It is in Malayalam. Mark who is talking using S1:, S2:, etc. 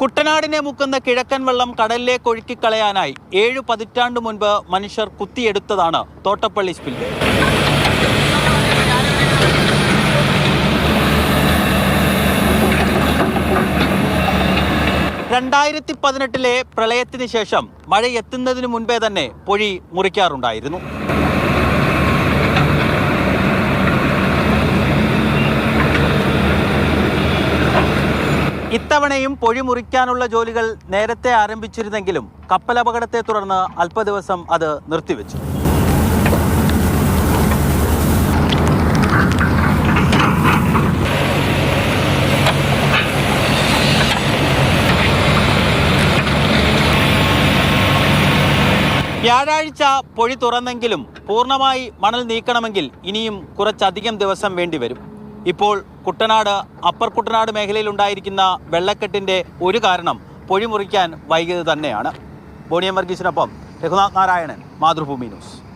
S1: കുട്ടനാടിനെ മുക്കുന്ന കിഴക്കൻ വെള്ളം കടലിലേക്ക് ഒഴുക്കിക്കളയാനായി 7 പതിറ്റാണ്ട് മുൻപ് മനുഷ്യർ കുത്തിയെടുത്തതാണ് തോട്ടപ്പള്ളി സ്പിൽവേ. ിലെ പ്രളയത്തിന് ശേഷം മഴ എത്തുന്നതിന് മുൻപേ തന്നെ പൊഴി മുറിക്കാറുണ്ടായിരുന്നു. ഇത്തവണയും പൊഴി മുറിക്കാനുള്ള ജോലികൾ നേരത്തെ ആരംഭിച്ചിരുന്നെങ്കിലും കപ്പലപകടത്തെ തുടർന്ന് അല്പദിവസം അത് നിർത്തിവെച്ചു. വ്യാഴാഴ്ച പൊഴി തുറന്നെങ്കിലും പൂർണ്ണമായി മണൽ നീക്കണമെങ്കിൽ ഇനിയും കുറച്ചധികം ദിവസം വേണ്ടിവരും. ഇപ്പോൾ കുട്ടനാട്, അപ്പർ കുട്ടനാട് മേഖലയിൽ ഉണ്ടായിരിക്കുന്ന വെള്ളക്കെട്ടിൻ്റെ ഒരു കാരണം പൊഴി മുറിക്കാൻ വൈകിയത് തന്നെയാണ്. ബോണിയം വർഗീസിനൊപ്പം രഘുനാഥ് നാരായണൻ, മാതൃഭൂമി ന്യൂസ്.